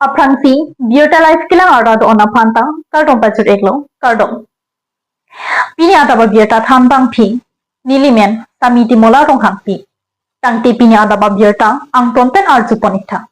Apransi, Biota Life Kilang Arad on Apanta, Kardom Pachur Eglo, Kardom. Pini Adaba Biota Thambang Pi, Nilimen, Samiti Mola Rong Hampi. Tangti Pini Adaba Biota, Ang Tonten Arzuponita.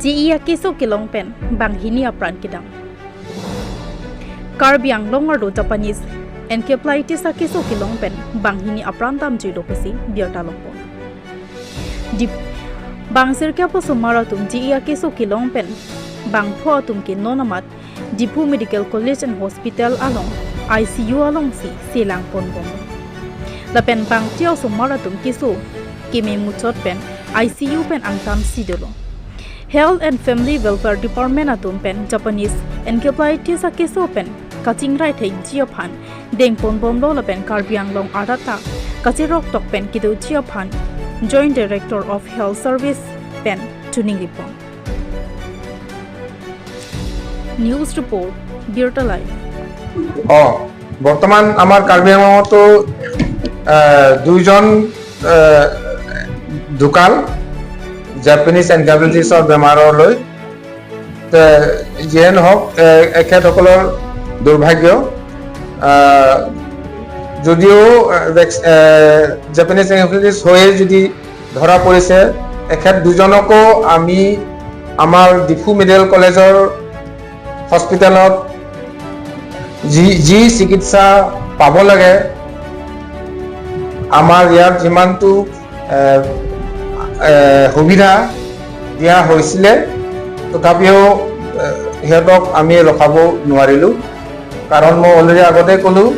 Jia kiso kilong pen bang hini apran kidang. Karbiang longar do Japanese encephalitis a kiso kilong pen bang hini apran tam judo pesi biota longpon. Dip bang sirkya po sumara tum jia kiso kilong pen bang pho tum ki nonamat Dipu Medical College and Hospital along ICU along si silang pon bom. La pen bang tiao sumara tum kiso kimi muchot pen ICU pen angtam sidolo. Health and Family Welfare Department atum pen Japanese encephalitis a kiso pen kaching right hei jiophan deng pon bom lo la pen Karbiang long arata kachirok tok pen kidu jiophan Joint Director of Health Service pen tuning report. News report Biota Life. বর্তমান আমার কার্বিআংলংতো দুইজন ঢুকাল Japanese এনকেফেলাইটিছৰ বেমাৰৰ লৈ যিয়ে নহওক এখেতসকলৰ দুৰ্ভাগ্য যদিও জাপানিজ এনকেফেলাইটিছ হৈয়ে যদি ধৰা পৰিছে এখেত দুজনকো আমি আমাৰ ডিফু মেডিকেল কলেজৰ হস্পিটেলত যি চিকিৎসা পাব লাগে আমাৰ ইয়াত যিমানটো সুবিধা দিয়া হৈছিলে তথাপিও সিহঁতক আমি ৰখাব নোৱাৰিলোঁ কাৰণ মই অলৰেডি আগতে ক'লোঁ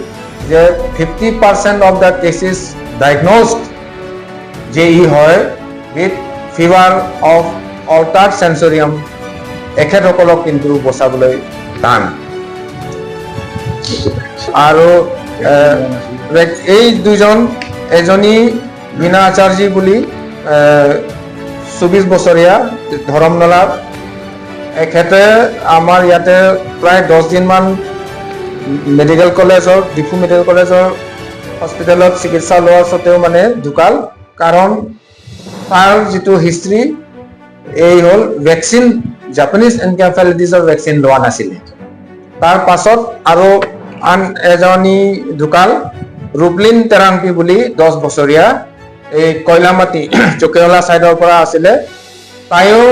যে 50% অফ দ্য কেছেছ ডায়েগন'জড JE হয় উইথ ফিভাৰ অফ অল্টাৰ্ড সেন্সৰিয়াম এখেতসকলক কিন্তু বচাবলৈ টান আৰু এই দুজন এজনী বীণা আচাৰ্যী বুলি 24 বছৰীয়া ধৰমনলাৰ এখেতে আমাৰ ইয়াতে প্ৰায় 10 দিনমান মেডিকেল কলেজৰ ডিফু মেডিকেল কলেজৰ হস্পিটেলত চিকিৎসা লোৱাৰ সত্ত্বেও মানে ঢুকাল কাৰণ তাৰ যিটো হিষ্ট্ৰী এই হ'ল ভেকচিন জাপানিজ এনকেফেলাইটিছৰ ভেকচিন লোৱা নাছিলে তাৰ পাছত আৰু আন এজনী ঢুকাল ৰুবলিন তেৰাংপি বুলি 10 বছৰীয়া এই কয়লামাটি চকেলা সাইডৰ পৰা আছিলে তাইও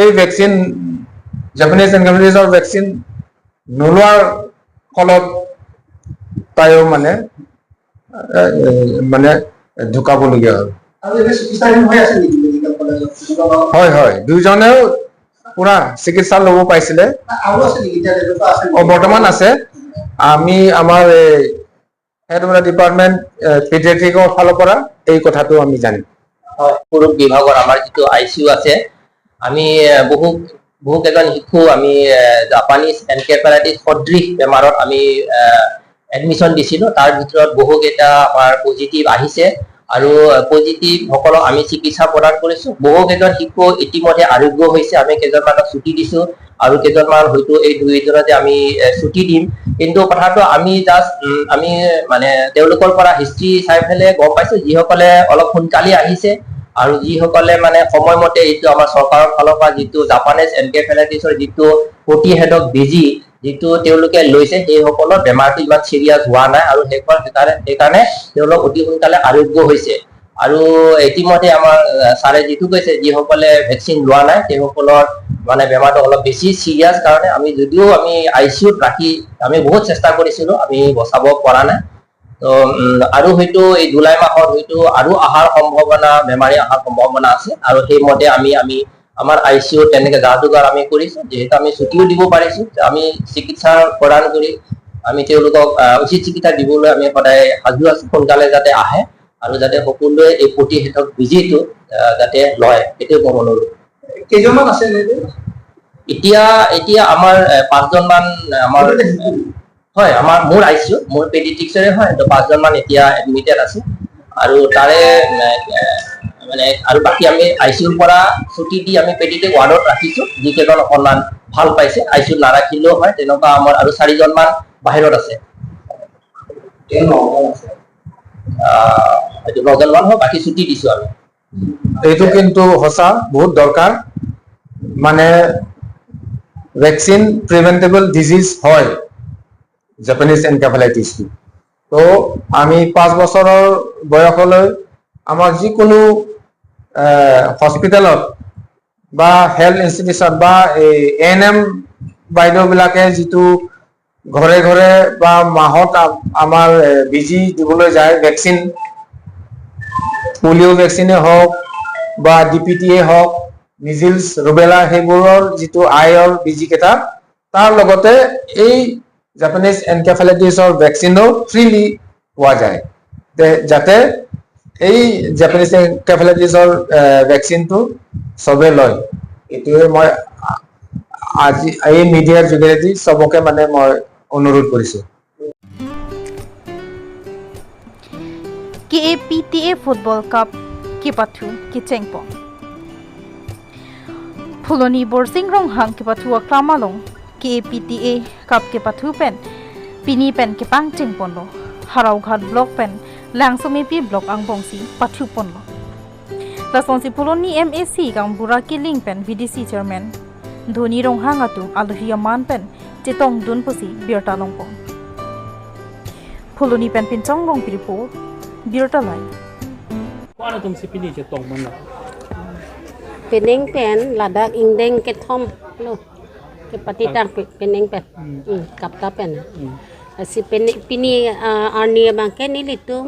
এই ভেকচিন জাপানিজ এনকেফেলাইটিছৰ ভেকচিন নোলোৱাৰ ফলত তাইও মানে ঢুকাবলগীয়া হ'ল হয় হয় দুইজনেও পুৰা চিকিৎসা ল'ব পাইছিলে বৰ্তমান আছে আমি আমাৰ হেড ডিপাৰ্টমেণ্ট পেডিয়াট্ৰিকৰ ফালৰ পৰা এই কথাটো আমি জানিম হয় পুৰুষ বিভাগৰ আমাৰ যিটো ICU আছে আমি বহু কেইজন শিশু আমি জাপানিজ এনকেফেলাইটিছ সদৃশ বেমাৰত আমি এডমিশন দিছিলোঁ তাৰ ভিতৰত বহু কেইটা আমাৰ পজিটিভ আহিছে আৰু পজিটিভ সকলক আমি চিকিৎসা প্ৰদান কৰিছোঁ বহু কেইজন শিশু ইতিমধ্যে আৰোগ্য হৈছে আমি কেইজনমানক ছুটি দিছোঁ আৰু কেইজনমান হয়তো এই দুইজনতে আমি ছুটি দিম কিন্তু কথাটো আমি জাষ্ট আমি মানে তেওঁলোকৰ পৰা হিষ্ট্ৰী চাই ফেলে গম পাইছোঁ যিসকলে অলপ সোনকালে আহিছে আৰু যিসকলে মানে সময়মতে এইটো আমাৰ চৰকাৰৰ ফালৰ পৰা যিটো জাপানিজ এনকেফেলাইটিছৰ যিটো প্ৰতিষেধক বেজী যিটো তেওঁলোকে লৈছে সেইসকলৰ বেমাৰটো ইমান চিৰিয়াছ হোৱা নাই আৰু সেইকাৰণে তেওঁলোক অতি সোনকালে আৰোগ্য হৈছে আৰু ইতিমধ্যে আমাৰ ছাৰে যিটো কৈছে যিসকলে ভেকচিন লোৱা নাই তেওঁলোকৰ মানে বেমাৰটো অলপ বেছি চিৰিয়াছ কাৰণে আমি যদিও আমি ICUত ৰাখি আমি বহুত চেষ্টা কৰিছিলোঁ আমি বচাব পৰা নাই তো আৰু হয়তো এই জুলাই মাহত হয়তো আৰু আহাৰ সম্ভাৱনা বেমাৰী আহাৰ সম্ভাৱনা আছে আৰু সেইমতে আমি আমাৰ ICU তেনেকে যাদুগাৰ আমি কৰিছোঁ যেহেতু আমি ছুটিও দিব পাৰিছোঁ আমি চিকিৎসা প্ৰদান কৰি আমি তেওঁলোকক উচিত চিকিৎসা দিবলৈ আমি সদায় সাজু আছোঁ সোনকালে যাতে আহে আৰু যাতে সকলোৱে এই প্ৰতিষেধক বেজীটো যাতে লয় এইটো মই অনুৰোধ কেইজনমান আছে এতিয়া আমাৰ 5 জনমান আমাৰ হয় আমাৰ মোৰ ICU মোৰ পেডিয়াট্ৰিক্সৰে হয় তো 5 জনমান এতিয়া এডমিটেড আছে আৰু তাৰে মানে আৰু বাকি আমি ICUৰ পৰা ছুটি দি আমি পেডিয়াট্ৰিক ৱাৰ্ডত ৰাখিছোঁ যিকেইজন অকণমান ভাল পাইছে ICUত নাৰাখিলেও হয় তেনেকুৱা আমাৰ আৰু 4 জনমান বাহিৰত আছে এইটো নজনোৱা হয় বাকী ছুটি দিছোঁ আমি এইটো কিন্তু সঁচা বহুত দৰকাৰ মানে ভেকচিন প্ৰিভেন্টেবল ডিজিজ হয় জাপানিজ এনকেফেলাইটিছটো তো আমি 5 বছৰৰ বয়সলৈ আমাৰ যিকোনো হস্পিটেলত বা হেল্থ ইনষ্টিটিউচন বা এএনএম বাইদেউবিলাকে যিটো ঘৰে ঘৰে বা মাহত আমাৰ বিজি দিবলৈ যায় ভেকচিন পলিঅ' ভেকচিনে হওক বা ডিপিটিয়ে হওক মিজিলছ ৰুবেলা সেইবোৰৰ যিটো আইৰ বিজিকেইটা তাৰ লগতে এই জাপানিজ এনকেফেলাইটিছৰ ভেকচিনো ফ্ৰীলি পোৱা যায় যাতে এই জাপানিজ এনকেফেলাইটিছৰ ভেকচিনটো চবে লয় এইটোৱে মই আজি এই মিডিয়াৰ যোগেদি চবকে মানে মই অনুৰোধ কৰিছোঁ KAPTA Football Cup Kipathu Kichengpo Phuloni Borsing Rong Hang Kipathu Aklamalong KAPTA Cup Kipathu Pen Pini Pen Kipang Chingponlo Haraughat Block Pen Langsomepi Block Angbongsi Pathu Ponlo Lasonsi Phuloni MAC Gambura Kiling Pen VDC Chairman Dhoni Rong Hang Atu Alhia Man Pen Chitong Dunpusi Birta Longpong Phuloni Pen Pinchong Rong Piripo Birta Lai Paano itong si Pini siya tong man Peneng pen ladak indeng ke thom lo ke patitang peneng pen kapta pen si pini arni bangke nilitum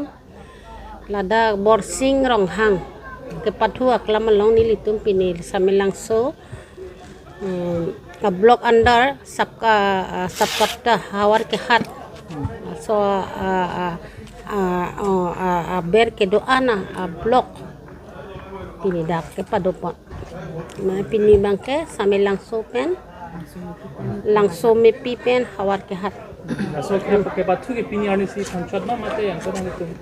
ladak borsing ronghang ke pathu aklamalong nilitum pini samilangso ka block under sabkapta hawar ke hat so ber ke doana block pini dak ke padopon na pini bangke same langso pen langso mepi pen hawar ke hat So ke batu ke Pini arni si panchad ma mate yang ko nang itong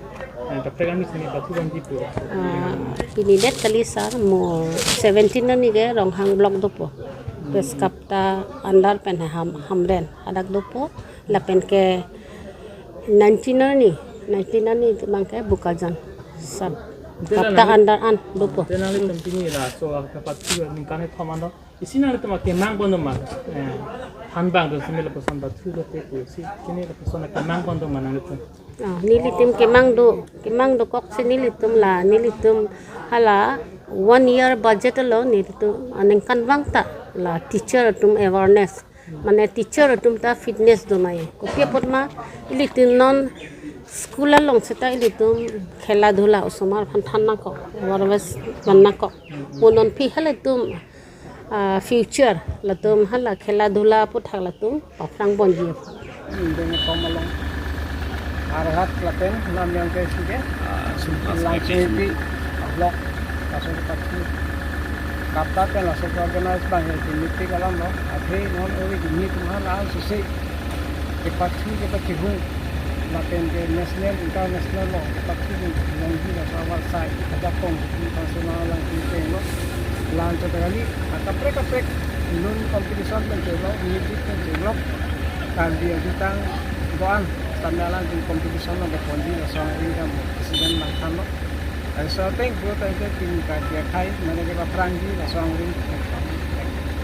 taptegan mi sini batu bang dipu pini det kali sar mo 17 na ni ge ronghang block dopo pes kapta andar pen hamren adak dopo la pen ke 19 na ni bangke bukajan sab kapta andar an dopo tenang itong Pini la so ke batu ni kane thomano isina itong ke mang bondo ma hanbang do simela pasan batu lo te ko si kini la pasona ke mang bondo manang itong nilitum kemang do kok se nilitum hala 1 year budget lo nilitum aneng kan bangta la teacher tum awareness mane teacher tum ta fitness do nai ko pia potma ilitum non school long seta ilitum khela dhula usomar phan ko awareness banna ko monon phi hala tum future latum hala khela dhula puthak latum pafrang bonji dengan komalong arahat laten nam yang ke sige langsung di blok langsung pasti kapta pe langsung organize bang yang meeting alam lo athe non ori gini tumhan al sisi ke pati hu laten ke national international lo pati yang di asawal sai ada kong international lang ke lo lanjut kali kaprek non competition pen lo music pen lo kan dia ditang doang sandalan di kompetisi lo berkondi asal ini kan presiden makan lo so thank you tim dia kai mana kita peranggi asal ini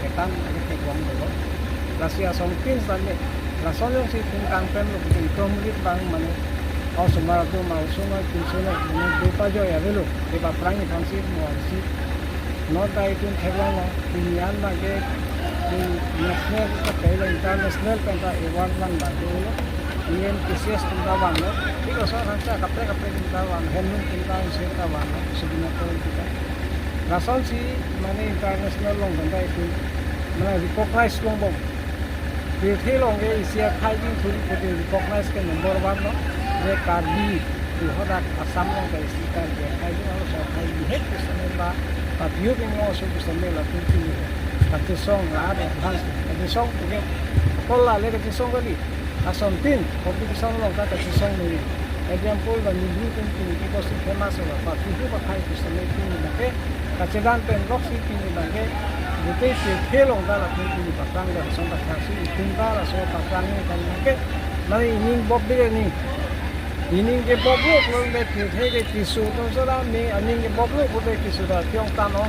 ketan ada kekuang lo lasi asal tim sange asal yang si tim kampen lo bikin komit bang mana oh semua tu mau semua tim semua mana lupa jo ya dulu kita perangi fansi mau si not itu kekuang lo pilihan lagi national ke international penta award lang ba dulu Iyan PCS tintawan no iko so rancha kapre tintawan henun tintawan se tintawan sugina to kita rason si mane international long banda itu mane recognize long bo the long ge isia khai din thuri ko recognize ke number 1 no ye karbi tu hoda asam long ke sikar ge khai din so khai di het ke samela pa view ke no so samela tu Pati song la ada advance pati song ke kolla le ke song gali ason tin competition lo ka ke song ni example ba ni group ni ko si famous lo pa tu ba khai ku samai tin ni ke ka chedan pen rock si tin ni ba ke bute se khelo da la tin ni pa tang da song ba ka si tin da la so pa tang ni ka ni ke nai ni bob de ni ini ke boblo kalau me phe ke tisu to sora me ani ke boblo bude tisu da tiong tano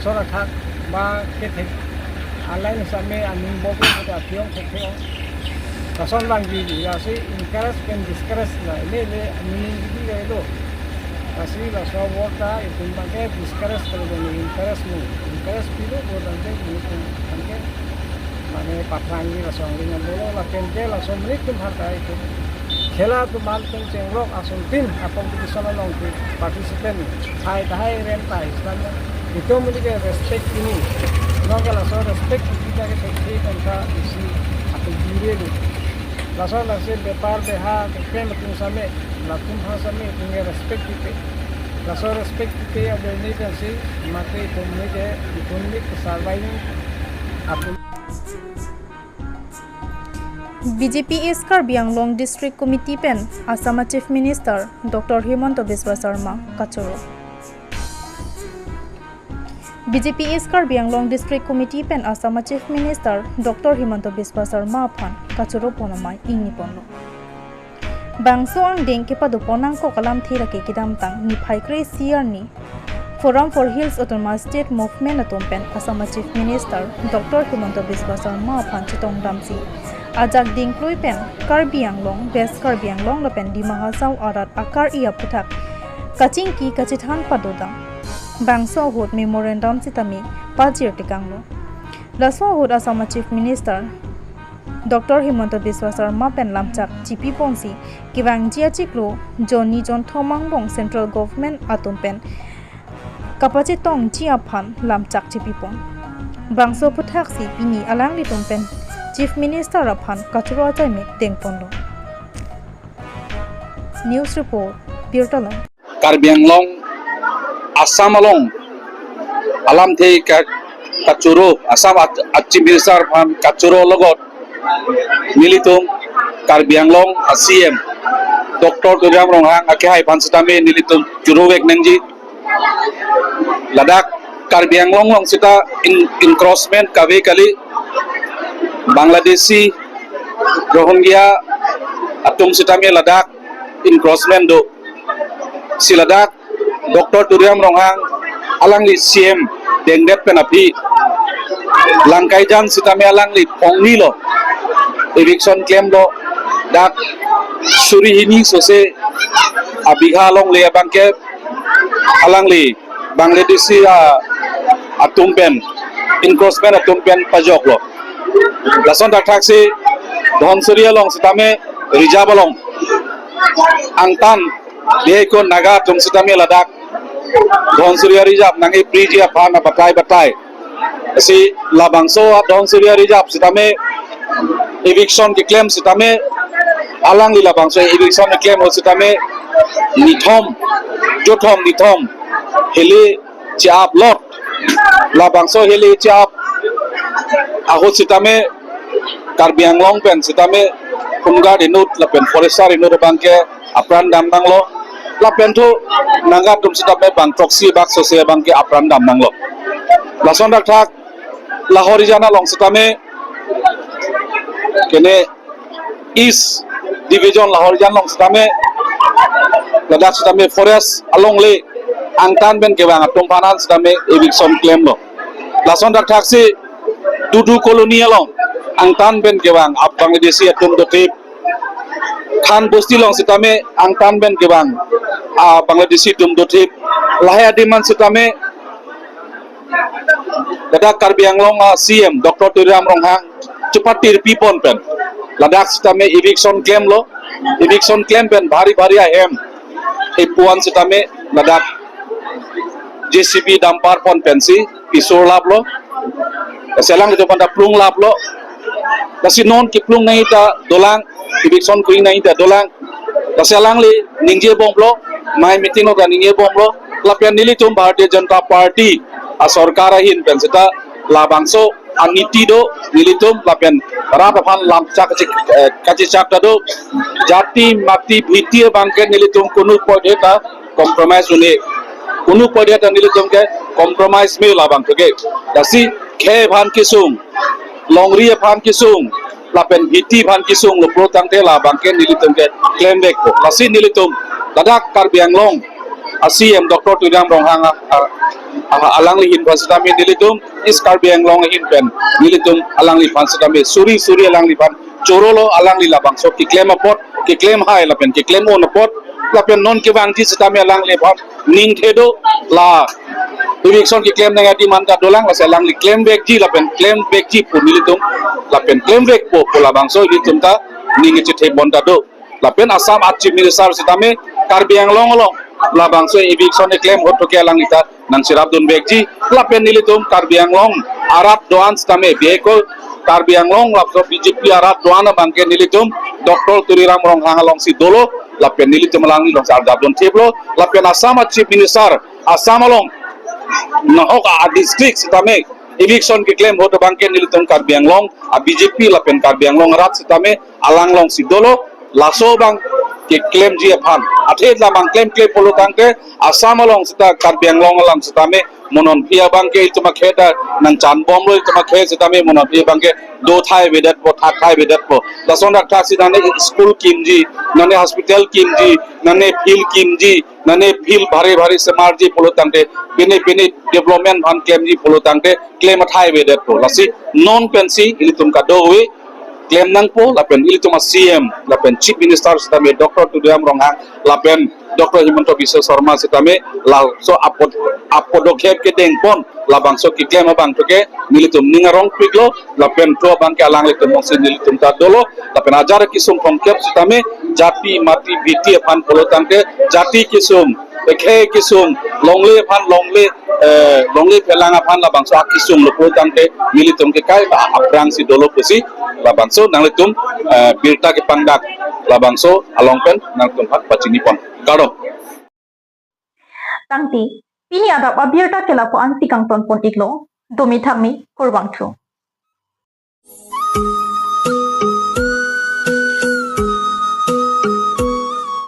sora thak ba ke the alai na same ani boblo bude tiong the kason lang di ya si encourage can discourage la le ani di le lo kasi la so water itu bangke discourage kalau ni encourage pido bodan ke ni bangke mane patrangi la so ngi ngolo la kente la so mrik tum harta itu खेला तो मालतन चेंगलोक असुलतिन competition लोग participant high high rent पाई इसलिए itu मुझे respect ini लोग la so respect kita के ठीक तनका इसी aku diri lu la so la se व्यापार बेहा के तुम समय la तुम हा समय तुम्हें respect ite la so respect ite अब नहीं कैसे माते तुम मुझे economic surviving aku BJP East Karbi Anglong District Committee Pen Assam Chief Minister Dr. Himanta Biswa Sarma Kachoro. BJP East Karbi Anglong District Committee Pen Assam Chief Minister Dr. Himanta Biswa Sarma Phan Kachoro Ponamai Ingni Ponlo. Bangso ang deng ke paduponang ko kalam thira ke kidam tang ni phaikre CR ni Forum for Hills Autonomous State Movement atompen Assam Chief Minister Dr. Himanta Biswa Sarma Phan chitong damsi Ajak ding klui pen Karbi Anglong West Karbi Anglong la pen di mahasau arat akar ia putak kaching ki kachithan padodang bangso hot memorandum chitami pajir tikanglo laswa hot Assam Chief Minister Dr. Himanta Biswa Sarma pen lamchak GP Ponsi kiwang jia chiklo Johnny John Thomang Bong Central Government atom pen kapachitong chia phan lamchak GP Pon bangso putak si pini alang litum pen Chief Minister Raphan Kachoro Jaime Tengpondo. News Report Birtalam. Karbi Anglong Assam along alam thei Kachoro Assam Chief Minister Raphan Kachoro logot nilitung Karbi Anglong CM Dr. Turiam Ronghang akhai pansitame nilitung Churowek Nangji Ladakh Karbi Anglong long sita encroachment kawe kali Bangladeshi Rohingya atum sitame Ladakh encroachment do si Ladakh Dr. Turiam Ronghang alangli CM dengdet penapi langkai jang sitame alangli pongni lo eviction claim lo dak surihini sose abiha long le bangke alangli Bangladeshi atum pen encroachment atum pen pajok lo Lason tak si Dhonsuria long sitame Rijaba long Angtan dia ikut naga tum sitame Ladakh Dhonsuria Rijab nangi Prijia Phana batai si Labangso Dhonsuria Rijab sitame eviction ki claim sitame alang li Labangso eviction ki claim sitame nithom heli chap lot Labangso heli chap Aku sitame Karbi Anglong pen sitame Punga dinut lapen forester dinut bangke apran damnang lo lapen tu nangga tum sitame bang proxy bak sose bangke apran damnang lo lason dak thak Lahori jana long sitame kene East Division Lahori jana long sitame Ladakh sitame forest along le angtan ben kewang atum panan sitame eviction claim lo lason dak thak si Dudu koloni along angtan ben kewang ap Bangladeshi atum dotip Khan Bosti long sitame angtan ben kewang Bangladeshi tum dotip lahaya diman sitame Ladakh Karbi Anglong CM Dr. Turiam Ronghang cepat tirpi pon pen Ladakh sitame eviction claim lo eviction claim pen bhari ahem ipuan sitame Ladakh JCB dampar pon pensi pisor lab lo selang itu pada plung lap lo kasi non ki plung nahi ta dolang eviction kui nahi ta dolang selang li ningje bom lo mai meeting lo ningje bom lo lapian nili tum Bharatiya Janata Party a sarkar hin penseta labangso aniti do nili tum lapian rap aphan lam chak kachi chak ta do jati mati bhitiye bangke nili tum kunu pode ta compromise une kunu pode ta nili tum ke compromise me labang ke dasi khe phan kisung longri phan kisung lapen biti ban kisung lo pro tang te la bangke nilitum ke claim back po lasi nilitum Ladakh Karbi Anglong ACM Dr. Tudam Ronghang alangli hin pasitami nilitum is Karbi Anglong hin pen nilitum alangli pasitami suri alangli pan chorolo alangli labang so ki claim apot ki claim high lapen ki claim on apot lapen non ki bang ji sitami alangli pan ning thedo la Eviction ki claim na di man ka dolang la selang li claim back ji lapen claim back ji pu nilitum lapen claim back po labang so nilitum ta ningi chi the bonda do lapen Assam Chief Minister sitame Karbi Anglong long labang so eviction ni claim hot ke lang ita nang sirabdun back ji lapen nilitum Karbi Anglong Arab doan sitame vehicle Karbi Anglong lapso BJP Arab doan bangke nilitum Dr. Turiram Ronghang long si dolo lapen nilitum lang ni long sardabdun teblo lapen Assam Chief Minister Assam long Nahok a district sitame eviction ki claim hoto bangke nilitum Karbi Anglong a BJP lapen Karbi Anglong rat sitame alanglong sidolo laso bang ki claim ji aphan athe la bang claim polo tangke Assam along sita Karbi Anglong alang sitame monon pia bangke ituma kheta nang chan bom lo ituma khe sitame monon pia bangke do thai vedat po thai vedat po lason rak thak sitane school kimji nane hospital kimji nane field kimji nane field bhare samarji polo tangte pine development ban claim ji polo tangte claim thai vedat po lasi non pensi ilitum ka do we claim nang po lapen ilitum CM lapen Chief Minister sitame Dr. Tudam Ronghang lapen Dr. Himanta Biswa Sarma sitame la so apodokep ke deng pon labang so ki claim bang to ke nilitum ningarong piglo lapen to bang ke alang litum mong nilitum ta dolo lapen ajar kisum kongkep sitame jati mati biti aphan polo tangke jati kisum ekhe kisum longle aphan longle pelang aphan labang so akisum lo polo tangke nilitum ke kai aprang si dolo pusi labang so nalitum bilta ke pangdak labang so alongpen nalitum pat pachini pon karo Tangti, pini ada abierta kela po anti kangton pon iglo, domi thami kurbang thu.